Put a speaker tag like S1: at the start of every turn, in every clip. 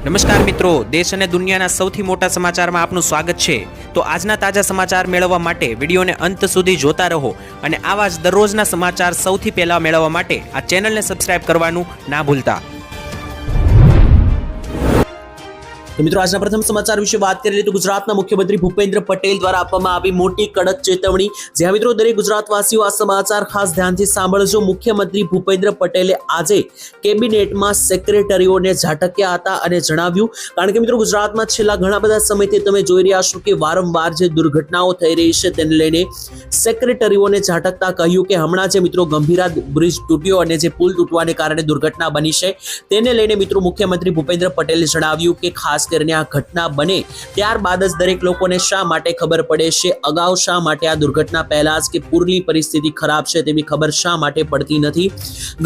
S1: નમસ્કાર મિત્રો, દેશ અને દુનિયાના સૌથી મોટા સમાચારમાં આપનું સ્વાગત છે। તો આજના તાજા સમાચાર મેળવવા માટે વિડીયોને અંત સુધી જોતા રહો અને આવા જ દરરોજના સમાચાર સૌથી પહેલા મેળવવા માટે આ ચેનલને સબસ્ક્રાઇબ કરવાનું ના ભૂલતા। तो मित्रों आज प्रथम समाचार विषय बात करें तो गुजरात मुख्यमंत्री भूपेन्द्र पटेल द्वारा आपवामां आवी मोटी कड़क चेतवणी। जी मित्रों दरेक गुजरातवासीओ आ समाचार खास ध्यानथी सांभळजो। मुख्यमंत्री भूपेन्द्र पटेले आजे केबिनेटमां सेक्रेटरीओने झाटक्या हता अने जणाव्युं, कारण के मित्रों गुजरातमां छेल्ला घणा बधा समयथी तमे जोई रह्या छो के वारंवार जे दुर्घटनाओ थई रही छे तेने लईने सेक्रेटरीओने झाटकता कह्युं के हमणां जे मित्रों गंभीरा ब्रिज तूट्यो अने जे पुल तूटवाने कारणे दुर्घटना बनी छे तेने लईने मित्रों मुख्यमंत्री भूपेन्द्र पटेले जणाव्युं के खास કરીને આ ઘટના બને ત્યારબાદ જ દરેક લોકોને શા માટે ખબર પડે છે, અગાઉ શા માટે આ દુર્ઘટના પહેલા જ કે પૂરની પરિસ્થિતિ ખરાબ છે તેવી ખબર શા માટે પડતી નથી।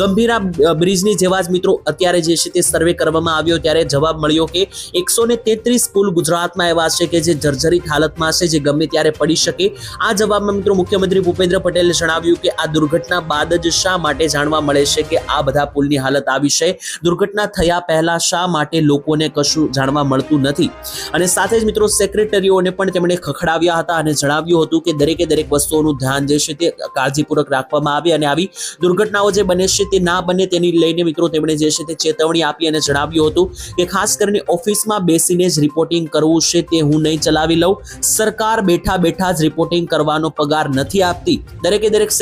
S1: ગંભીરા બ્રિજની જેવા જ મિત્રો અત્યારે જે છે તે સર્વે કરવામાં આવ્યો ત્યારે જવાબ મળ્યો કે 133 પુલ ગુજરાતમાં એવા છે કે જે જર્જરિત હાલતમાં છે, જે ગમે ત્યારે પડી શકે। આ જવાબમાં મિત્રો મુખ્યમંત્રી ભૂપેન્દ્ર પટેલે જણાવ્યું કે આ દુર્ઘટના બાદ જ શા માટે જાણવા મળે છે કે આ બધા પુલની હાલત આવી છે, દુર્ઘટના થયા પહેલા શા માટે લોકોને કશું જાણવા મળતું નથી। અને સાથે જ મિત્રો સેક્રેટરીઓને પણ તેમણે ખખડાવ્યા હતા અને જણાવ્યું હતું કે દરેકે દરેક વસ્તુઓનું ધ્યાન જે છે તે કાળજીપૂર્વક રાખવામાં આવે અને આવી દુર્ઘટનાઓ જે બને છે તે ના બને તેની લઈને મિત્રો તેમણે જે છે તે ચેતવણી આપી અને જણાવ્યું હતું કે ખાસ કરીને ઓફિસમાં બેસીને જ રિપોર્ટિંગ કરવું છે તે હું નહીં ચલાવી લઉં। સરકાર બેઠા બેઠા જ રિપોર્ટિંગ કરવાનો પગાર નથી આપતી। દરેકે દરેક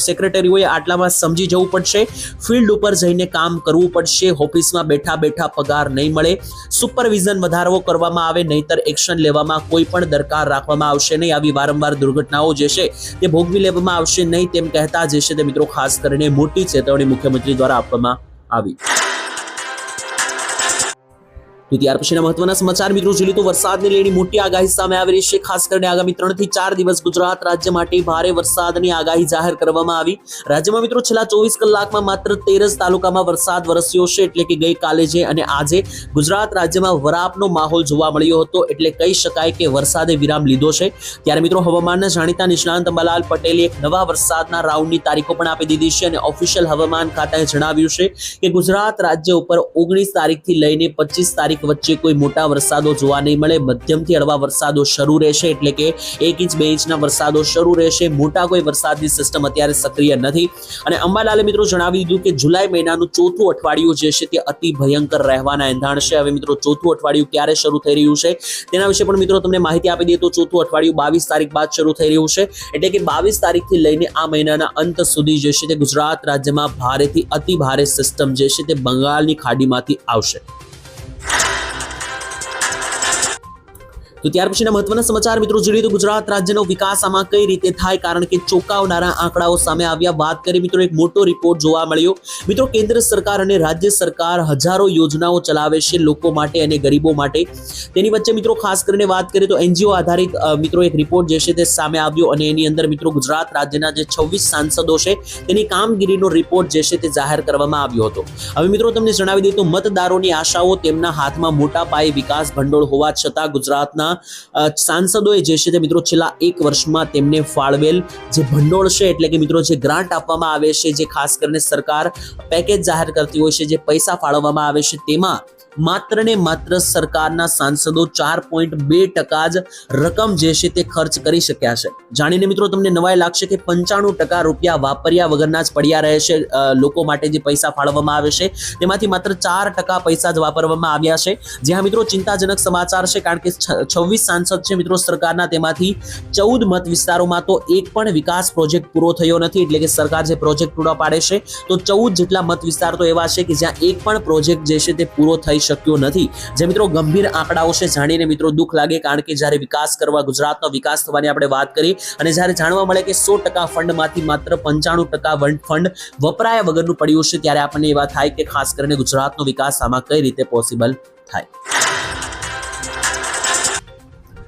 S1: સેક્રેટરીઓએ આટલામાં સમજી જવું પડશે, ફિલ્ડ ઉપર જઈને કામ કરવું પડશે, ઓફિસમાં બેઠા બેઠા પગાર નહીં મળે, સુપરવિઝન વધારવો કરવામાં આવે, નહીતર એક્શન લેવામાં કોઈ પણ દરકાર રાખવામાં આવશે નહીં, આવી વારંવાર દુર્ઘટનાઓ જે છે તે ભોગવી લેવામાં આવશે નહીં તેમ કહેતા જે છે તે મિત્રો ખાસ કરીને મોટી ચેતવણી મુખ્યમંત્રી દ્વારા આપવામાં આવી। तो ત્યાર પછીના મહત્વના સમાચાર મિત્રો જોઈએ તો વરસાદને લઈને મોટી આગાહી સામે આવી રહી છે। ખાસ કરીને આગામી 3 થી 4 દિવસ ગુજરાત રાજ્ય માટે ભારે વરસાદની આગાહી જાહેર કરવામાં આવી। રાજ્યમાં મિત્રો છેલ્લા 24 કલાકમાં માત્ર 13 જ તાલુકામાં વરસાદ વરસ્યો છે, એટલે કે ગઈકાલે જે અને આજે ગુજરાત રાજ્યમાં વરાપનો માહોલ જોવા મળ્યો હતો, એટલે કહી શકાય કે વરસાદે વિરામ લીધો છે। ત્યારે મિત્રો હવામાનના જાણીતા નિષ્ણાંત અંબાલાલ પટેલે એક નવા વરસાદના રાઉન્ડની તારીખો પણ આપી દીધી છે અને ઓફિશિયલ હવામાન ખાતાએ જણાવ્યું છે કે ગુજરાત રાજ્ય ઉપર 19 તારીખથી લઈને 25 તારીખ વચ્ચે કોઈ મોટા વરસાદો જોવા નહીં મળે। મધ્યમથી હળવા વરસાદો શરૂ રહેશે, એટલે કે 1 ઇંચ 2 ઇંચના વરસાદો શરૂ રહેશે। મોટા કોઈ વરસાદની સિસ્ટમ અત્યારે સક્રિય નથી। અને અંબાલાલે મિત્રો જણાવી દીધું કે જુલાઈ મહિનાનું ચોથું અઠવાડિયું જે છે તે અતિ ભયંકર રહેવાના એંધાણ છે। હવે મિત્રો ચોથું અઠવાડિયું ક્યારે શરૂ થઈ રહ્યું છે તેના વિશે પણ મિત્રો તમને માહિતી આપી દઈએ તો ચોથું અઠવાડિયું 22 તારીખ બાદ શરૂ થઈ રહ્યું છે, એટલે કે 22 તારીખથી લઈને આ મહિનાના અંત સુધી જે છે તે ગુજરાત રાજ્યમાં ભારેથી અતિ ભારે સિસ્ટમ જે છે તે બંગાળની ખાડીમાંથી આવશે। तो ત્યાર પછીના મહત્વના સમાચાર મિત્રો જોઈએ તો ગુજરાત રાજ્યનો વિકાસ આમાં કઈ રીતે થાય, કારણ કે ચોંકાવનારા આંકડાઓ સામે આવ્યા। વાત કરીએ મિત્રો એક મોટો રિપોર્ટ જોવા મળ્યો। મિત્રો કેન્દ્ર સરકાર અને રાજ્ય સરકાર હજારો યોજનાઓ ચલાવે છે લોકો માટે અને ગરીબો માટે। તેની વચ્ચે મિત્રો ખાસ કરીને વાત કરીએ તો એનજીઓ આધારિત મિત્રો એક રિપોર્ટ જે છે તે સામે આવ્યો અને એની અંદર મિત્રો ગુજરાત રાજ્યના જે 26 સાંસદો છે તેની કામગીરીનો રિપોર્ટ જે છે તે જાહેર કરવામાં આવ્યો હતો। હવે મિત્રો તમને જણાવી દઈએ તો મતદારોની આશાઓ તેમના હાથમાં મોટા પાયે વિકાસ ભંડોળ હોવા છતાં ગુજરાતના सांसदोए जे छे ते मित्रों छेल्ला 1 वर्षमां तेमने फाळवेल जे भंडोळ छे એટલે કે મિત્રો જે ગ્રાન્ટ આપવામાં આવે છે, જે ખાસ કરીને સરકાર પેકેજ જાહેર કરતી હોય છે, જે પૈસા ફાળવવામાં આવે છે તેમાં માત્ર ને માત્ર સરકારના સાંસદો 4.2% જ રકમ જે છે તે ખર્ચ કરી શક્યા છે। જાણીને મિત્રો તમને નવાઈ લાગશે કે 95% રૂપિયા વાપર્યા વગરના જ પડ્યા રહે છે। લોકો માટે જે પૈસા ફાળવવામાં આવે છે તેમાંથી માત્ર 4% પૈસા જ વાપરવામાં આવ્યા છે। જ્યાં મિત્રો ચિંતાજનક સમાચાર છે, કારણ કે 26 સાંસદ છે મિત્રો સરકારના, તેમાંથી 14 મત વિસ્તારોમાં તો એક પણ વિકાસ પ્રોજેક્ટ પૂરો થયો નથી, એટલે કે સરકાર જે પ્રોજેક્ટ પૂરા પાડે છે તો 14 જેટલા મત વિસ્તાર તો એવા છે કે જ્યાં એક પણ પ્રોજેક્ટ જે છે તે પૂરો થઈ શક્યો નથી। જે મિત્રો ગંભીર આંકડાઓ છે, જાણીને મિત્રો દુઃખ લાગે, કારણ કે જ્યારે વિકાસ કરવા ગુજરાતનો વિકાસ થવાની આપણે વાત કરી અને જ્યારે જાણવા મળે કે 100% ફંડમાંથી માત્ર 95% ફંડ વપરાયા વગરનું પડ્યું છે, ત્યારે આપણને એ વાત થાય કે ખાસ કરીને ગુજરાતનો વિકાસ આમાં કઈ રીતે પોસિબલ થાય।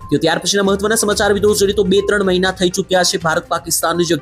S1: તો ત્યાર પછીના મહત્વના સમાચાર મિત્રો જોઈએ તો 2-3 મહિના થઈ ચૂક્યા છે ભારત પાકિસ્તાનનું જે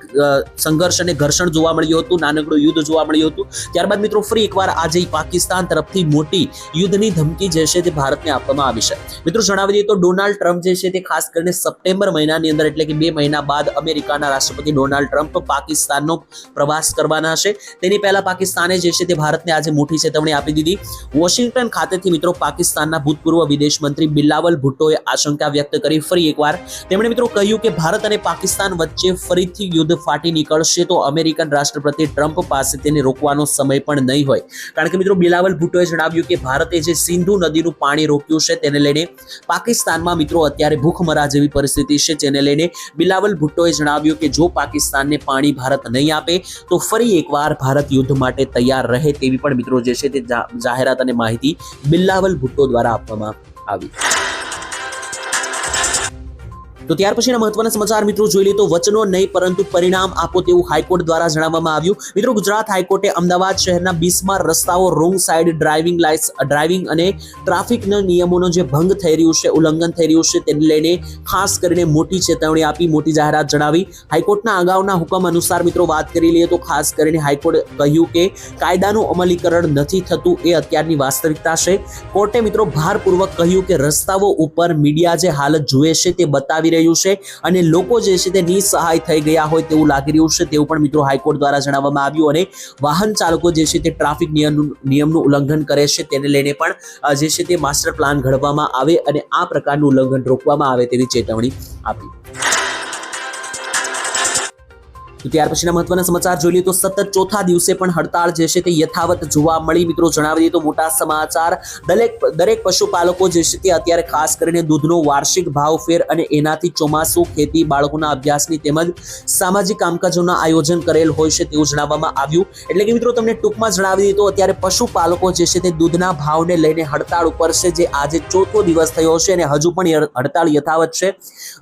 S1: સંઘર્ષ અને ઘર્ષણ જોવા મળ્યું હતું, નાનકડું યુદ્ધ જોવા મળ્યું હતું. ત્યારબાદ મિત્રો ફરી એકવાર આજે પાકિસ્તાન તરફથી મોટી યુદ્ધની ધમકી જે છે તે ભારતને આપવામાં આવી છે. મિત્રો જણાવી દઈએ તો ડોનાલ્ડ ટ્રમ્પ જે છે તે ખાસ કરીને સપ્ટેમ્બર મહિનાની અંદર એટલે કે 2 મહિના બાદ અમેરિકાના રાષ્ટ્રપતિ ડોનાલ્ડ ટ્રમ્પ પાકિસ્તાનનો પ્રવાસ કરવાના છે. તેની પહેલા પાકિસ્તાને જે છે તે ભારતને આજે મોટી ચેતવણી આપી દીધી. વોશિંગ્ટન ખાતેથી મિત્રો પાકિસ્તાનના ભૂતપૂર્વ વિદેશ મંત્રી બિલાવલ ભુટ્ટોએ આશંકા વ્યક્ત કરી ફરી એકવાર તેમણે મિત્રો કહ્યું કે ભારત અને પાકિસ્તાન વચ્ચે ફરીથી યુદ્ધ ફાટી નીકળશે તો અમેરિકન રાષ્ટ્રપતિ ટ્રમ્પ પાસે તેને રોકવાનો સમય પણ નહીં હોય. કારણ કે મિત્રો બિલાવલ ભુટ્ટોએ જણાવ્યું કે ભારતે જે સિંધુ નદીનું પાણી રોક્યું છે તેને લઈને પાકિસ્તાનમાં મિત્રો અત્યારે ભૂખમરા જેવી પરિસ્થિતિ છે, જેને લઈને બિલાવલ ભુટ્ટોએ જણાવ્યું કે જો પાકિસ્તાનને પાણી ભારત નહીં આપે તો ફરી એકવાર ભારત યુદ્ધ માટે તૈયાર રહે તેવી પણ મિત્રો જે છે તે જાહેરાત અને માહિતી બિલાવલ ભુટ્ટો દ્વારા આપવામાં આવી. તો ત્યાર પછીના મહત્વના સમાચાર મિત્રો જોઈ લઈએ તો વચનો નહીં પરંતુ પરિણામ આપો તેવું હાઈકોર્ટ દ્વારા જણાવવામાં આવ્યું. મિત્રો ગુજરાત હાઈકોર્ટે અમદાવાદ શહેરના 20 રસ્તાઓ રોંગ સાઈડ ડ્રાઇવિંગ અને ટ્રાફિકના નિયમોનો જે ભંગ થઈ રહ્યું છે, ઉલ્લંઘન થઈ રહ્યું છે તેને લઈને ખાસ કરીને મોટી ચેતવણી આપી, મોટી જાહેરાત જણાવી. હાઈકોર્ટના અગાઉના હુકમ અનુસાર મિત્રો વાત કરી લઈએ તો ખાસ કરીને હાઈકોર્ટે કહ્યું કે કાયદાનું અમલીકરણ નથી થતું એ અત્યારની વાસ્તવિકતા છે. કોર્ટે મિત્રો ભારપૂર્વક કહ્યું કે રસ્તાઓ ઉપર મીડિયા જે હાલત જુએ છે તે બતાવી રહ્યું છે અને લોકો જે છે તે નિસહાય થઈ ગયા હોય તેવું લાગી રહ્યું છે તેવું પણ મિત્રો હાઈકોર્ટ દ્વારા જણાવવામાં આવ્યું. અને વાહન ચાલકો જે છે તે ટ્રાફિક નિયમનું ઉલ્લંઘન કરે છે તેને લઈને પણ જે છે તે માસ્ટર પ્લાન ઘડવામાં આવે અને આ પ્રકારનું ઉલ્લંઘન રોકવામાં આવે તેવી ચેતવણી આપી. તો ત્યાર પછીના મહત્વના સમાચાર જોઈ લઈએ તો સતત ચોથા દિવસે પણ હડતાળ જે છે તે યથાવત જોવા મળી. મિત્રો જણાવી દઈએ તો મોટા સમાચાર, દરેક પશુપાલકો જે છે તે અત્યારે ખાસ કરીને દૂધનો વાર્ષિક ભાવફેર અને એનાથી ચોમાસું, ખેતી, બાળકોના અભ્યાસની તેમજ સામાજિક કામકાજોના આયોજન કરેલ હોય છે તેવું જણાવવામાં આવ્યું. એટલે કે મિત્રો તમને ટૂંકમાં જણાવી દઈએ તો અત્યારે પશુપાલકો જે છે તે દૂધના ભાવને લઈને હડતાળ ઉપર છે, જે આજે ચોથો દિવસ થયો છે અને હજુ પણ હડતાળ યથાવત છે.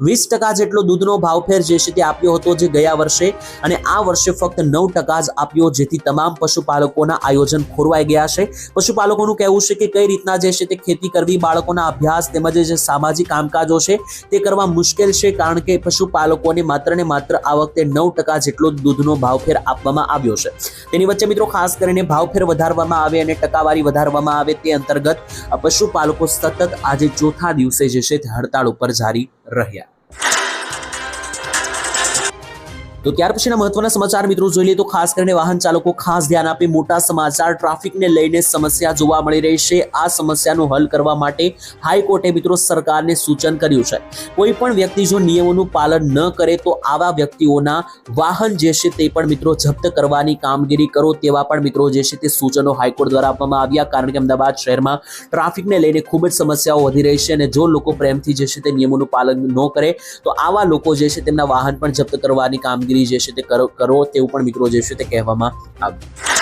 S1: 20% જેટલો દૂધનો ભાવફેર જે છે તે આપ્યો હતો જે ગયા વર્ષે, અને આ વર્ષે ફક્ત 9% જ આપ્યો, જેથી તમામ પશુપાલકોના આયોજન ખોરવાઈ ગયા છે. પશુપાલકોનું કહેવું છે કે કઈ રીતના જે છે તે ખેતી કરવી, બાળકોના અભ્યાસ તેમજ જે સામાજિક કામકાજો છે તે કરવા મુશ્કેલ છે, કારણ કે પશુપાલકોને માત્ર ને માત્ર આ વખતે 9% જેટલો દૂધનો ભાવફેર આપવામાં આવ્યો છે. તેની વચ્ચે મિત્રો ખાસ કરીને ભાવફેર વધારવામાં આવે અને ટકાવારી વધારવામાં આવે તે અંતર્ગત પશુપાલકો સતત આજે ચોથા દિવસે જે છે તે હડતાળ ઉપર જારી રહ્યા. તો ત્યાર પછીના મહત્વના સમાચાર મિત્રો જોઈ લઈએ તો ખાસ કરીને વાહન ચાલકો ખાસ ધ્યાન આપે. મોટા સમાચાર, ટ્રાફિકને લઈને સમસ્યા જોવા મળી રહી છે. આ સમસ્યાનો હલ કરવા માટે હાઈકોર્ટે મિત્રો સરકારને સૂચન કર્યું છે. કોઈ પણ વ્યક્તિ જો નિયમોનું પાલન ન કરે તો આવા વ્યક્તિઓના વાહન જે છે તે પણ મિત્રો જપ્ત કરવાની કામગીરી કરો તેવા પણ મિત્રો જે છે તે સૂચનો હાઈકોર્ટ દ્વારા આપવામાં આવ્યા. કારણ કે અમદાવાદ શહેરમાં ટ્રાફિકને લઈને ખૂબ જ સમસ્યાઓ વધી રહી છે અને જો લોકો પ્રેમથી જે છે તે નિયમોનું પાલન ન કરે તો આવા લોકો જે છે તેમના વાહન પણ જપ્ત કરવાની કામગીરી જે છે તે કરો તેવું પણ મિત્રો જે છે તે કહેવામાં આવ્યું.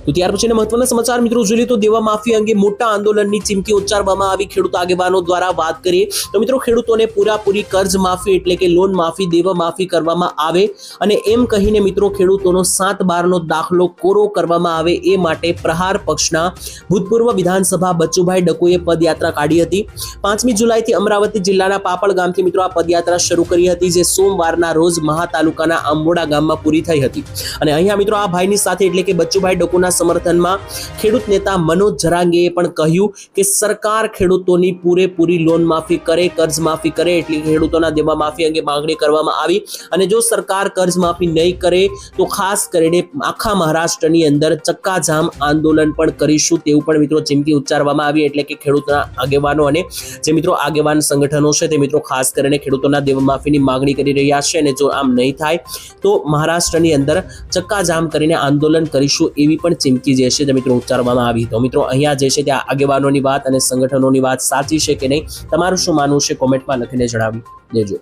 S1: તો ત્યાર પછીના મહત્વના સમાચાર મિત્રો જોઈએ તો દેવા માફી અંગે મોટા આંદોલનની ચીમકી ઉચ્ચારવામાં આવી ખેડૂત આગેવાનો દ્વારા. વાત કરીએ તો મિત્રો ખેડૂતોને પૂરાપૂરી કર્જ માફી એટલે કે લોન માફી, દેવા માફી કરવામાં આવે અને એમ કહીને મિત્રો ખેડૂતોનો 7/12 દાખલો કોરો કરવામાં આવે એ માટે પ્રહાર પક્ષના ભૂતપૂર્વ વિધાનસભા બચુભાઈ ડકોએ પદયાત્રા કાઢી હતી. 5મી જુલાઈથી અમરાવતી જિલ્લાના પાપડ ગામથી મિત્રો આ પદયાત્રા શરૂ કરી હતી, જે સોમવારના રોજ મહા તાલુકાના આંબોડા ગામમાં પૂરી થઈ હતી. અને અહીંયા મિત્રો આ ભાઈની સાથે એટલે કે બચુભાઈ ડકોના સમર્થનમાં ખેડૂત નેતા મનોજ જરાંગેએ પણ કહ્યું કે સરકાર ખેડૂતોની પૂરેપૂરી લોન માફી કરે, કર્જ માફી કરે, એટલે ખેડૂતોના દેવા માફી અંગે માંગણી કરવામાં આવી. અને જો સરકાર કર્જ માફી નહીં કરે તો ખાસ કરીને આખા મહારાષ્ટ્રની અંદર ચક્કાજામ આંદોલન પણ કરીશું તેવું પણ મિત્રો ચીમકી ઉચ્ચારવામાં આવી. એટલે કે ખેડૂતના આગેવાનો અને જે મિત્રો આગેવાન સંગઠનો છે તે મિત્રો ખાસ કરીને ખેડૂતોના દેવા માફીની માંગણી કરી રહ્યા છે અને જો આમ નહીં થાય તો મહારાષ્ટ્રની અંદર ચક્કાજામ કરીને આંદોલન કરીશું એવી પણ ચીમકી જે છે તે મિત્રો ઉચ્ચારવામાં આવી. તો મિત્રો અહીંયા જે છે ત્યાં આગેવાનોની વાત અને સંગઠનોની વાત સાચી છે કે નહીં, તમારું શું માનવું છે કોમેન્ટમાં લખીને જણાવી દેજો.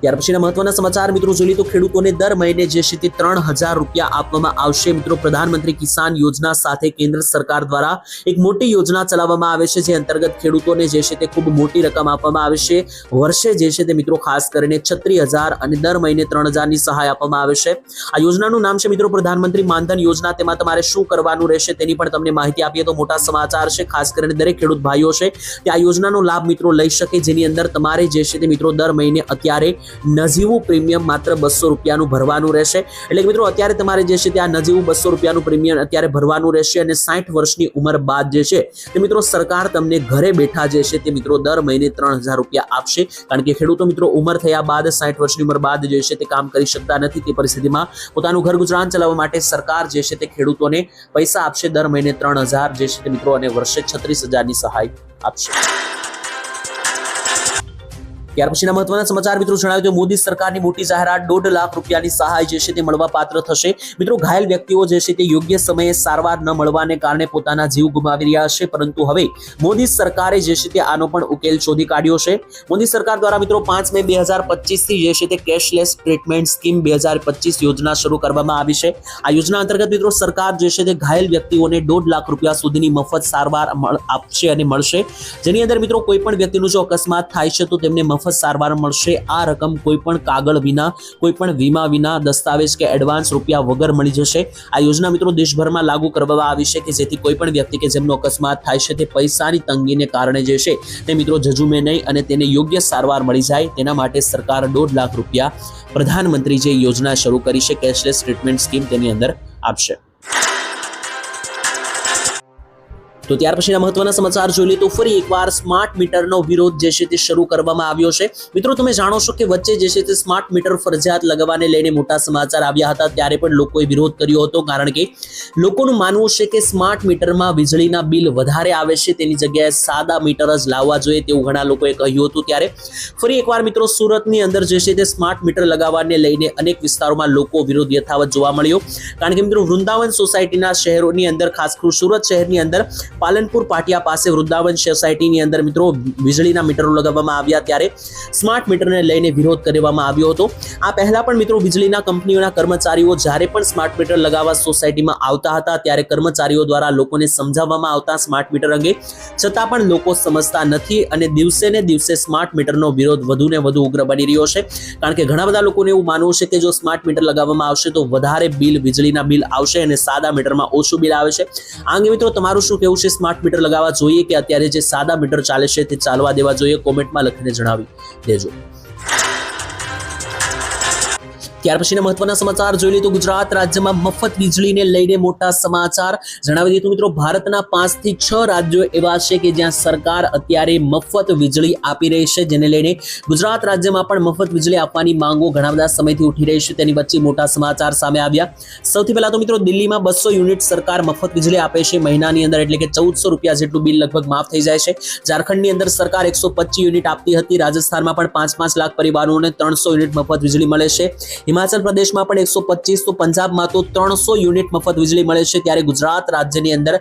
S1: ત્યાર પછીના મહત્વના સમાચાર મિત્રો જોઈએ તો ખેડૂતોને દર મહિને જે છે તે 3000 રૂપિયા આપવામાં આવશે. મિત્રો પ્રધાનમંત્રી કિસાન યોજના સાથે કેન્દ્ર સરકાર દ્વારા એક મોટી યોજના ચલાવવામાં આવે છે, જે અંતર્ગત ખેડૂતોને જે છે તે ખૂબ મોટી રકમ આપવામાં આવે છે. વર્ષે જે છે તે મિત્રો ખાસ કરીને 36000 અને દર મહિને 3000 ની સહાય આપવામાં આવે છે. આ યોજનાનું નામ છે મિત્રો પ્રધાનમંત્રી માનધન યોજના. તેમાં તમારે શું કરવાનું રહેશે તેની પણ તમને માહિતી આપીએ તો મોટા સમાચાર છે. ખાસ કરીને દરેક ખેડૂત ભાઈઓ છે તે આ યોજનાનો લાભ મિત્રો લઈ શકે, જેની અંદર તમારે જે છે તે મિત્રો દર મહિને અત્યારે નજીવું પ્રીમિયમ માત્ર 200 રૂપિયાનું ભરવાનું રહેશે. એટલે કે મિત્રો અત્યારે તમારે જે છે તે આ નજીવું 200 રૂપિયાનું પ્રીમિયમ અત્યારે ભરવાનું રહેશે અને 60 વર્ષની ઉંમર બાદ જે છે તે મિત્રો સરકાર તમને ઘરે બેઠા જે છે તે મિત્રો દર મહિને 3000 રૂપિયા આપશે. કારણ કે ખેડૂતો મિત્રો ઉંમર થયા બાદ 60 વર્ષની ઉંમર બાદ જે છે તે કામ કરી શકતા નથી. તે પરિસ્થિતિમાં પોતાનું ઘર ગુજરાન ચલાવવા માટે સરકાર જે છે તે ખેડૂતોને પૈસા આપશે દર મહિને 3000 જે છે તે મિત્રો અને વર્ષે 36000 ની સહાય આપશે. ત્યાર પછીના મહત્વના સમાચાર મિત્રો જણાવ્યું તો મોદી સરકારની મોટી જાહેરાત 1.5 લાખ રૂપિયાની સહાય જે છે તે મળવા પાત્ર થશે. મિત્રો ઘાયલ વ્યક્તિઓ જે છે તે યોગ્ય સમયે સારવાર ન મળવાને કારણે પોતાના જીવ ગુમાવી રહ્યા છે, પરંતુ હવે મોદી સરકારે જે છે તે આનો પણ ઉકેલ શોધી કાઢ્યો છે. મોદી સરકાર દ્વારા મિત્રો 5 મે 2025 થી જે છે તે કેશલેસ ટ્રીટમેન્ટ સ્કીમ 2025 યોજના શરૂ કરવામાં આવી છે. આ યોજના અંતર્ગત મિત્રો સરકાર જે છે તે ઘાયલ વ્યક્તિઓને 1.5 લાખ રૂપિયા સુધીની મફત સારવાર આપશે અને મળશે, જેની અંદર મિત્રો કોઈ પણ વ્યક્તિનું જો અકસ્માત થાય છે તો તેમને મફત સારવાર મળશે. આ રકમ કોઈ પણ કાગળ વિના, કોઈ પણ વીમા વિના, દસ્તાવેજ કે એડવાન્સ રૂપિયા વગર મળી જશે. આ યોજના મિત્રો દેશભરમાં લાગુ કરવામાં આવી છે કે જેથી કોઈ પણ વ્યક્તિ કે જેમનો અકસ્માત થાય છે તે પૈસાની તંગીને કારણે જે છે તે મિત્રો ઝઝુમે નહીં અને તેને યોગ્ય સારવાર મળી જાય, તેના માટે સરકાર 1.5 લાખ રૂપિયા પ્રધાનમંત્રી જે યોજના શરૂ કરી છે કેશલેસ ટ્રીટમેન્ટ સ્કીમ તેની અંદર આપશે. તો ત્યાર પછીના મહત્વના સમાચાર જોઈ લઈએ તો ફરી એકવાર સ્માર્ટ મીટરનો વિરોધ જે છે તે શરૂ કરવામાં આવ્યો છે. મિત્રો તમે જાણો છો કે વચ્ચે જે છે તે સ્માર્ટ મીટર ફરજિયાત લગાવવાને લઈને મોટા સમાચાર આવ્યા હતા, ત્યારે પણ લોકોએ વિરોધ કર્યો હતો, કારણ કે લોકોનું માનવું છે કે સ્માર્ટ મીટરમાં વીજળીના બિલ વધારે આવે છે, તેની જગ્યાએ સાદા મીટર જ લાવવા જોઈએ તેવું ઘણા લોકોએ કહ્યું હતું. ત્યારે ફરી એકવાર મિત્રો સુરતની અંદર જે છે તે સ્માર્ટ મીટર લગાવવાને લઈને અનેક વિસ્તારોમાં લોકો વિરોધ યથાવત જોવા મળ્યો, કારણ કે મિત્રો વૃંદાવન સોસાયટીના શહેરોની અંદર, ખાસ કરીને સુરત શહેરની અંદર પાલનપુર પાટિયા પાસે વૃંદાવન સોસાયટીની અંદર મિત્રો વીજળીના મીટરો લગાવવામાં આવ્યા, ત્યારે સ્માર્ટ મીટરને લઈને વિરોધ કરવામાં આવ્યો હતો. આ પહેલા પણ મિત્રો વીજળીના કંપનીઓના કર્મચારીઓ જ્યારે પણ સ્માર્ટ મીટર લગાવવા સોસાયટીમાં આવતા હતા ત્યારે કર્મચારીઓ દ્વારા લોકોને સમજાવવામાં આવતા સ્માર્ટ મીટર અંગે, છતાં પણ લોકો સમજતા નથી અને દિવસે ને દિવસે સ્માર્ટ મીટરનો વિરોધ વધુ ને વધુ ઉગ્ર બની રહ્યો છે. કારણ કે ઘણા બધા લોકોને એવું માનવું છે કે જો સ્માર્ટ મીટર લગાવવામાં આવશે તો વધારે બિલ, વીજળીના બિલ આવશે અને સાદા મીટરમાં ઓછું બિલ આવે છે. આ અંગે મિત્રો તમારું શું કહેવું છે? સ્માર્ટ મીટર લગાવવા જોઈએ કે અત્યારે જે સાદા મીટર ચાલે છે તે ચાલવા દેવા જોઈએ? કોમેન્ટમાં લખીને જણાવી દેજો. ત્યાર પછીના મહત્વના સમાચાર જોઈ લઈએ તો ગુજરાત રાજ્યમાં મફત વીજળીને લઈને મોટા સમાચાર. જણાવી દઈએ તો મિત્રો ભારતના 5 થી 6 રાજ્યો એવા છે કે જ્યાં સરકાર અત્યારે મફત વીજળી આપી રહી છે, જેને લઈને ગુજરાત રાજ્યમાં પણ મફત વીજળી આપવાની માંગો ઘણા બધા સમયથી ઉઠી રહી છે. તેની વચ્ચે મોટા સમાચાર સામે આવ્યા. સૌથી પહેલા તો મિત્રો દિલ્હીમાં 200 યુનિટ સરકાર મફત વીજળી આપે છે મહિનાની અંદર, એટલે કે 1400 રૂપિયા જેટલું બિલ લગભગ માફ થઈ જાય છે. ઝારખંડની અંદર સરકાર 125 યુનિટ આપતી હતી. રાજસ્થાનમાં પણ 5-5 લાખ પરિવારોને 300 યુનિટ મફત વીજળી મળે છે. હિમાચલ પ્રદેશમાં પણ 125, તો પંજાબમાં તો 300 યુનિટ મફત વીજળી મળે છે. ત્યારે ગુજરાત રાજ્યની અંદર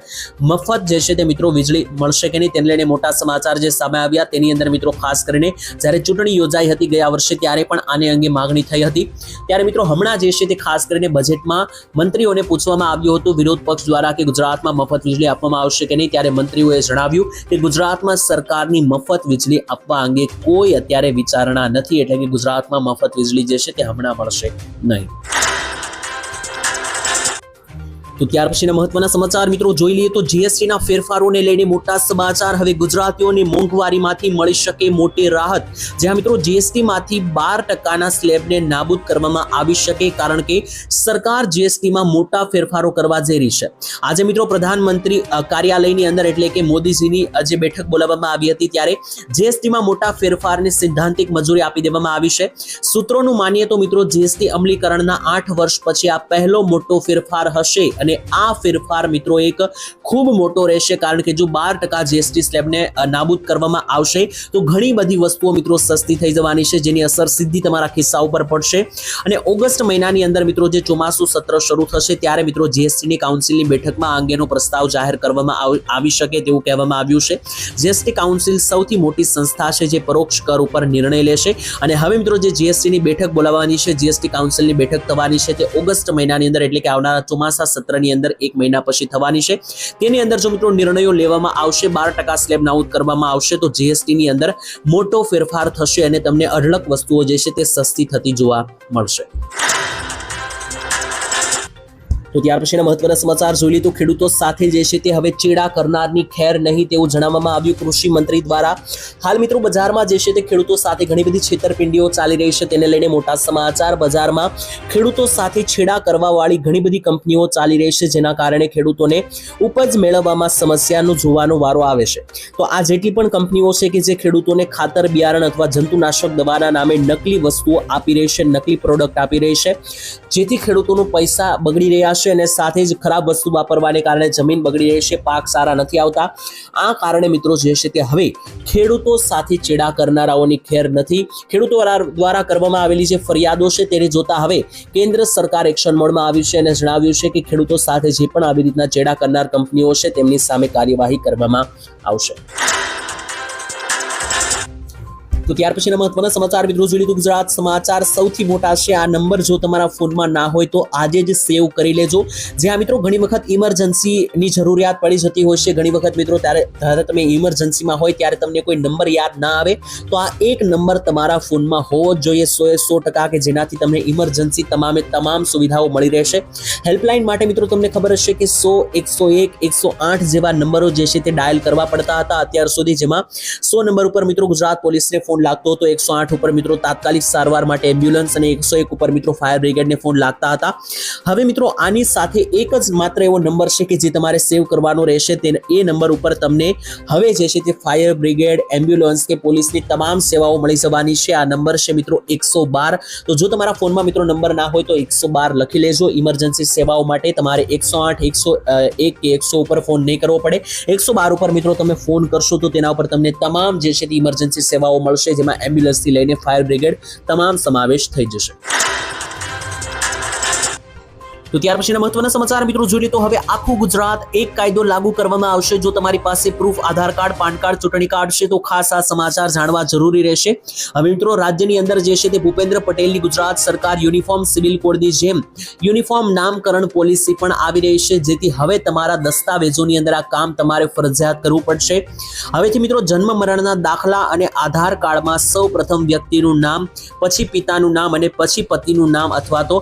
S1: મફત જે છે તે મિત્રો વીજળી મળશે કે નહીં તેને લઈને મોટા સમાચાર જે સામે આવ્યા. તેની અંદર મિત્રો ખાસ કરીને જ્યારે ચૂંટણી યોજાઈ હતી ગયા વર્ષે ત્યારે પણ આને અંગે માંગણી થઈ હતી. ત્યારે મિત્રો હમણાં જે છે તે ખાસ કરીને બજેટમાં મંત્રીઓને પૂછવામાં આવ્યું હતું વિરોધ પક્ષ દ્વારા કે ગુજરાતમાં મફત વીજળી આપવામાં આવશે કે નહીં. ત્યારે મંત્રીઓએ જણાવ્યું કે ગુજરાતમાં સરકારની મફત વીજળી આપવા અંગે કોઈ અત્યારે વિચારણા નથી, એટલે કે ગુજરાતમાં મફત વીજળી જે છે તે હમણાં મળશે નહીં. તો ત્યાર પછીના મહત્વના સમાચાર મિત્રો જોઈ લઈએ તો જીએસટીના ફેરફારોને લઈને મોટા સમાચાર. હવે ગુજરાતીઓને મોંઘવારીમાંથી મળી શકે મોટી રાહત. જ્યાં મિત્રો જીએસટીમાંથી 12% સ્લેબને નાબૂદ કરવામાં આવી શકે, કારણ કે સરકાર જીએસટીમાં મોટા ફેરફારો કરવા જઈ રહી છે. આજે મિત્રો પ્રધાનમંત્રી કાર્યાલયની અંદર એટલે કે મોદીજીની જે બેઠક બોલાવવામાં આવી હતી ત્યારે જીએસટીમાં મોટા ફેરફારને સૈદ્ધાંતિક મંજૂરી આપી દેવામાં આવી છે. સૂત્રોનું માનીએ તો મિત્રો જીએસટી અમલીકરણના 8 વર્ષ પછી આ પહેલો મોટો ફેરફાર હશે અને આ ફેરફાર મિત્રો એક ખૂબ મોટો રહેશે, કારણ કે જો 12% જીએસટી સ્લેબને નાબૂદ કરવામાં આવશે તો ઘણી બધી વસ્તુઓ મિત્રો સસ્તી થઈ જવાની છે, જેની અસર સીધી તમારા ખિસ્સા ઉપર પડશે. અને ઓગસ્ટ મહિનાની અંદર મિત્રો જે ચોમાસું સત્ર શરૂ થશે ત્યારે મિત્રો જીએસટીની કાઉન્સિલની બેઠકમાં આ અંગેનો પ્રસ્તાવ જાહેર કરવામાં આવી શકે તેવું કહેવામાં આવ્યું છે. જીએસટી કાઉન્સિલ સૌથી મોટી સંસ્થા છે જે પરોક્ષ કર ઉપર નિર્ણય લેશે, અને હવે મિત્રો જે જીએસટીની બેઠક બોલાવવાની છે, જીએસટી કાઉન્સિલની બેઠક થવાની છે તે ઓગસ્ટ મહિનાની અંદર, એટલે કે આવનારા ચોમાસા સત્રની અંદર 1 મહિના પછી થવાની છે. તેની અંદર જો મિત્રો નિર્ણયો લેવામાં આવશે, 12% સ્લેબ નાબૂદ કરવામાં આવશે, તો જીએસટીની અંદર મોટો ફેરફાર થશે અને તમને અઢળક વસ્તુઓ જે છે તે સસ્તી થતી જોવા મળશે. તો ત્યાર પછીના મહત્વના સમાચાર જોઈ લઈએ તો ખેડૂતો સાથે જે છે તે હવે ચેડા કરનારની ખેર નહીં તેવું જણાવવામાં આવ્યું કૃષિ મંત્રી દ્વારા. હાલ મિત્રો બજારમાં જે છે તે ખેડૂતો સાથે ઘણી બધી છેતરપિંડીઓ ચાલી રહી છે, તેને લઈને મોટા સમાચાર. બજારમાં ખેડૂતો સાથે છેડા કરવા વાળી ઘણી બધી કંપનીઓ ચાલી રહી છે, જેના કારણે ખેડૂતોને ઉપજ મેળવવામાં સમસ્યાનો જોવાનો વારો આવે છે. તો આ જેટલી પણ કંપનીઓ છે કે જે ખેડૂતોને ખાતર, બિયારણ અથવા જંતુનાશક દવાના નામે નકલી વસ્તુઓ આપી રહી છે, નકલી પ્રોડક્ટ આપી રહી છે, જેથી ખેડૂતોનો પૈસા બગડી રહ્યા છે અને સાથે જ ખરાબ વસ્તુ વાપરવાને કારણે જમીન બગડી રહી છે, પાક સારા નથી આવતા. આ કારણે મિત્રો જે છે તે હવે ખેડૂતો સાથે ચેડા કરનારાઓની ખેર નથી. ખેડૂતો દ્વારા કરવામાં આવેલી જે ફરિયાદો છે તેને જોતા હવે કેન્દ્ર સરકાર એક્શન મોડમાં આવ્યું છે અને જણાવ્યું છે કે ખેડૂતો સાથે જે પણ આવી રીતના ચેડા કરનાર કંપનીઓ છે તેમની સામે કાર્યવાહી કરવામાં આવશે. તો ત્યાર પછીના મહત્વના સમાચાર મિત્રો જોઈ લીધું ગુજરાત સમાચાર સૌથી મોટા છે. આ નંબર જો તમારા ફોનમાં ના હોય તો આજે જ સેવ કરી લેજો. જ્યાં મિત્રો ઘણી વખત ઇમરજન્સીની જરૂરિયાત પડી જતી હોય છે, ઘણી વખત મિત્રો ત્યારે તમે ઇમરજન્સીમાં હોય ત્યારે તમને કોઈ નંબર યાદ ના આવે, તો આ એક નંબર તમારા ફોનમાં હોવો જ જોઈએ 100% કે જેનાથી તમને ઇમરજન્સી તમામ સુવિધાઓ મળી રહેશે. હેલ્પલાઇન માટે મિત્રો તમને ખબર હશે કે 100, 101, 108 જેવા નંબરો જે છે તે ડાયલ કરવા પડતા હતા અત્યાર સુધી, જેમાં 100 નંબર ઉપર મિત્રો ગુજરાત પોલીસને ફોન લાગતો હતો, 108 ઉપર મિત્રો તાત્કાલિક સારવાર માટે એમ્બ્યુલન્સ અને 101 ઉપર મિત્રો ફાયર બ્રિગેડને ફોન લાગતા હતા. હવે મિત્રો આની સાથે એક જ માત્ર એવો નંબર છે કે જે તમારે સેવ કરવાનો રહેશે. એ નંબર ઉપર તમને હવે જે છે તે ફાયર બ્રિગેડ, એમ્બ્યુલન્સ કે પોલીસની તમામ સેવાઓ મળી જવાની છે. આ નંબર છે મિત્રો 112. તો જો તમારા ફોનમાં મિત્રો નંબર ના હોય તો 112 લખી લેજો. ઇમરજન્સી સેવાઓ માટે તમારે 108, 101 કે 100 ઉપર ફોન નહીં કરવો પડે. 112 ઉપર મિત્રો તમે ફોન કરશો તો તેના ઉપર તમને તમામ જે છે તે ઇમરજન્સી સેવાઓ મળશે, જેમાં એમ્બ્યુલન્સથી લઈને ફાયર બ્રિગેડ તમામ સમાવેશ થઈ જશે. તો ત્યાર પછીના મહત્વના સમાચાર મિત્રો જોઈએ તો હવે આખું ગુજરાત એક કાયદો લાગુ કરવામાં આવશે. જો તમારી પાસે પ્રૂફ આધાર કાર્ડ, પાન કાર્ડ, ચૂંટણી કાર્ડ છે તો ખાસ આ સમાચાર જાણવા જરૂરી રહેશે. હવે મિત્રો રાજ્યની અંદર જે છે તે ભૂપેન્દ્ર પટેલની ગુજરાત સરકાર યુનિફોર્મ સિવિલ કોડની જેમ યુનિફોર્મ નામકરણ પોલિસી પણ આવી રહી છે, જેથી હવે તમારા દસ્તાવેજોની અંદર આ કામ તમારે ફરજિયાત કરવું પડશે. હવેથી મિત્રો જન્મ મરણના દાખલા અને આધાર કાર્ડમાં સૌ પ્રથમ વ્યક્તિનું નામ, પછી પિતાનું નામ અને પછી પતિનું નામ અથવા તો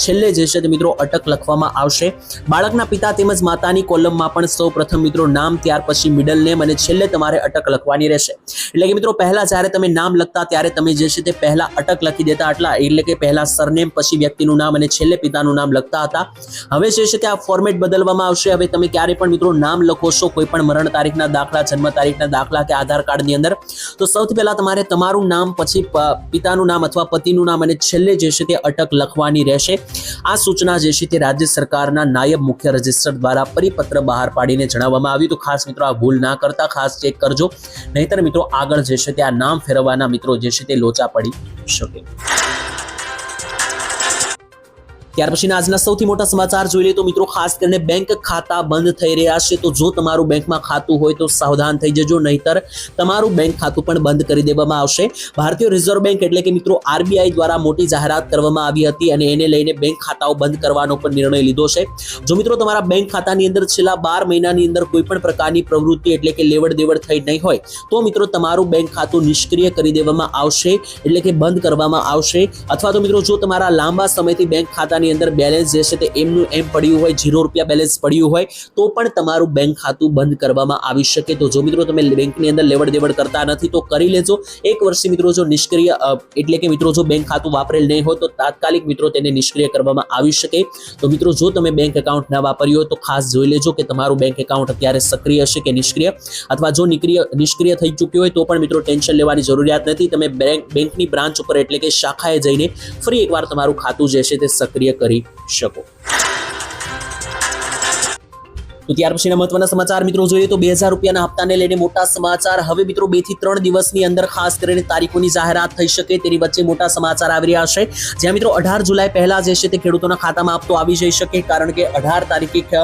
S1: છેલ્લે જે છે તે મિત્રો અટક લખવામાં આવશે. બાળકના પિતા તેમજ માતાની કોલમમાં પણ સૌ પ્રથમ મિત્રો નામ, ત્યાર પછી મિડલ નેમ અને છેલ્લે તમારે અટક લખવાની રહેશે. એટલે કે મિત્રો પહેલા જ્યારે તમે નામ લખતા ત્યારે તમે જે છે તે પહેલા અટક લખી દેતા, એટલે કે પહેલા સરનેમ, પછી વ્યક્તિનું નામ અને છેલ્લે પિતાનું નામ લખતા હતા. હવે જે છે તે આ ફોર્મેટ બદલવામાં આવશે. હવે તમે ક્યારે પણ મિત્રો નામ લખો છો, કોઈ પણ મરણ તારીખના દાખલા, જન્મ તારીખના દાખલા કે આધાર કાર્ડની અંદર, તો સૌથી પહેલા તમારે તમારું નામ, પછી પિતાનું નામ અથવા પતિનું નામ અને છેલ્લે જે છે તે અટક લખવાની રહેશે. આ સૂચના જે છે તે રાજ્ય સરકારના નાયબ મુખ્ય રજિસ્ટર દ્વારા પરિપત્ર બહાર પાડીને જણાવવામાં આવ્યું. તો ખાસ મિત્રો આ ભૂલ ના કરતા ખાસ ચેક કરજો, નહીતર મિત્રો આગળ જે છે તે આ નામ ફેરવવાના મિત્રો જે છે તે લોચા પડી શકે. ત્યાર પછી આજના સૌથી મોટા સમાચાર જોઈ લઈએ તો મિત્રો ખાસ કરીને બેંક ખાતા બંધ થઈ રહ્યા છે. તો જો તમારું બેંકમાં ખાતું હોય તો સાવધાન થઈ જજો, નહીતર તમારું બેંક ખાતું પણ બંધ કરી દેવામાં આવશે. ભારતીય રિઝર્વ બેંક એટલે કે મિત્રો આરબીઆઈ દ્વારા મોટી જાહેરાત કરવામાં આવી હતી અને એને લઈને બેંક ખાતાઓ બંધ કરવાનો પણ નિર્ણય લીધો છે. જો મિત્રો તમારા બેંક ખાતાની અંદર છેલ્લા 12 મહિનાની અંદર કોઈ પણ પ્રકારની પ્રવૃત્તિ એટલે કે લેવડ દેવડ થઈ નહીં હોય તો મિત્રો તમારું બેંક ખાતું નિષ્ક્રિય કરી દેવામાં આવશે, એટલે કે બંધ કરવામાં આવશે. અથવા તો મિત્રો જો તમારા લાંબા સમયથી બેંક ખાતાની અંદર બેલેન્સ જે છે તે એમનું એમ પડ્યું હોય, ₹0 બેલેન્સ પડ્યું હોય તો પણ તમારું બેંક ખાતું બંધ કરવામાં આવી શકે. તો જો મિત્રો તમે બેંકની અંદર લેવડ દેવડ કરતા નથી તો કરી લેજો. 1 વર્ષથી મિત્રો જો નિષ્ક્રિય એટલે કે મિત્રો જો બેંક ખાતું વાપરેલ નહીં હોય તો તાત્કાલિક મિત્રો તેને નિષ્ક્રિય કરવામાં આવી શકે. તો મિત્રો જો તમે બેંક એકાઉન્ટ ના વાપર્યું હોય તો ખાસ જોઈ લેજો કે તમારું બેંક એકાઉન્ટ અત્યારે સક્રિય છે કે નિષ્ક્રિય, અથવા જો નિષ્ક્રિય થઈ ચૂક્યું હોય તો પણ મિત્રો ટેન્શન લેવાની જરૂરિયાત નથી. તમે બેંકની બ્રાન્ચ ઉપર એટલે કે શાખાએ જઈને ફરી એકવાર તમારું ખાતું જે છે તે સક્રિય કરી શકો. તો ત્યાર પછીના મહત્વના સમાચાર મિત્રો જોઈએ તો 2000 રૂપિયાના હપ્તાને લઈને મોટા સમાચાર. હવે મિત્રો 2 થી 3 દિવસની અંદર ખાસ કરીને તારીખોની જાહેરાત થઈ શકે તેની વચ્ચે મોટા સમાચાર આવી રહ્યા છે. જ્યાં મિત્રો 18 જુલાઈ પહેલા જે છે તે ખેડૂતોના ખાતામાં હપ્તો આવી જઈ શકે, કારણ કે 18 તારીખે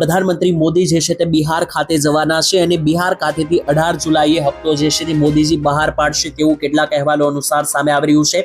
S1: પ્રધાનમંત્રી મોદી જે છે તે બિહાર ખાતે જવાના છે અને બિહાર ખાતેથી 18 જુલાઈએ હપ્તો જે છે તે મોદીજી બહાર પાડશે તેવું કેટલાક અહેવાલો અનુસાર સામે આવી રહ્યું છે.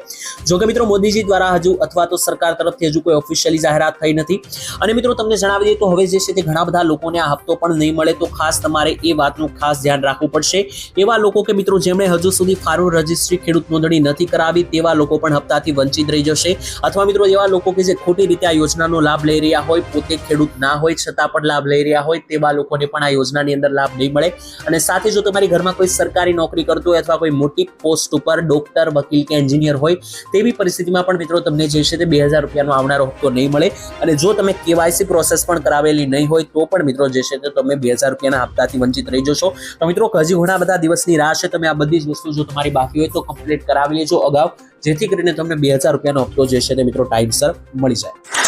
S1: જો કે મિત્રો મોદીજી દ્વારા હજુ અથવા તો સરકાર તરફથી હજુ કોઈ ઓફિશિયલી જાહેરાત થઈ નથી. અને મિત્રો તમને જણાવી દઈએ તો હવે જે છે તે ઘણા બધા લોકોને આ હપ્તો પણ નહીં મળે, તો ખાસ તમારે એ વાતનું ખાસ ધ્યાન રાખવું પડશે. એવા લોકો કે મિત્રો જેમણે હજુ સુધી ફાર્મર રજિસ્ટ્રી ખેડૂત નોંધણી નથી કરાવી તેવા લોકો પણ હપ્તાથી વંચિત રહી જશે. અથવા મિત્રો એવા લોકો કે જે ખોટી રીતે આ યોજનાનો લાભ લઈ રહ્યા હોય, પોતે ખેડૂત ના હોય છતાં પણ લાભ લઈ રહ્યા હોય, તેવા લોકોને પણ આ યોજનાની અંદર લાભ નહીં મળે. અને સાથે જો તમારી ઘરમાં કોઈ સરકારી નોકરી કરતો હોય અથવા કોઈ મોટી પોસ્ટ ઉપર ડોક્ટર, વકીલ કે એન્જિનિયર હોય તેવી પરિસ્થિતિમાં પણ મિત્રો તમને જે છે તે 2000 રૂપિયાનો આવનારો હપ્તો નહીં મળે. અને જો તમે KYC પ્રોસેસ પણ કરાવેલી નહીં હોય તો પણ મિત્રો જે છે તે તમે 2000 રૂપિયાના હપ્તાથી વંચિત રહી જશો. તો મિત્રો હજી ઘણા બધા દિવસની રાહ છે, તમે આ બધી જ વસ્તુ જો તમારી બાકી હોય તો કમ્પ્લીટ કરાવી લેજો અગાઉ, જેથી કરીને તમને 2000 રૂપિયાનો હપ્તો જે છે તે મિત્રો ટાઈમસર મળી જાય.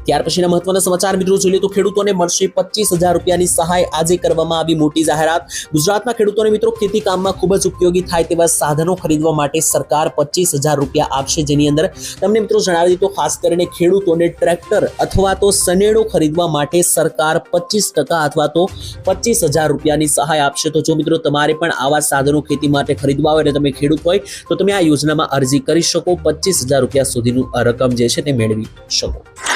S1: ત્યાર પછીના મહત્વના સમાચાર મિત્રો જોઈએ તો ખેડૂતોને મળશે 25000 રૂપિયાની સહાય. આજે કરવામાં આવી મોટી જાહેરાત. ગુજરાતના ખેડૂતોને મિત્રો ખેતી કામમાં ખૂબ જ ઉપયોગી થાય તેવા સાધનો ખરીદવા માટે સરકાર 25000 રૂપિયા આપશે, જેની અંદર તમને મિત્રો જણાવી દીધું ખાસ કરીને ખેડૂતોને ટ્રેક્ટર અથવા તો સનેડો ખરીદવા માટે સરકાર 25% અથવા તો 25000 રૂપિયાની સહાય આપશે. તો જો મિત્રો તમારે પણ આવા સાધનો ખેતી માટે ખરીદવા હોય અને તમે ખેડૂત હોય તો તમે આ યોજનામાં અરજી કરી શકો, 25000 રૂપિયા સુધીનું રકમ જે છે તે મેળવી શકો.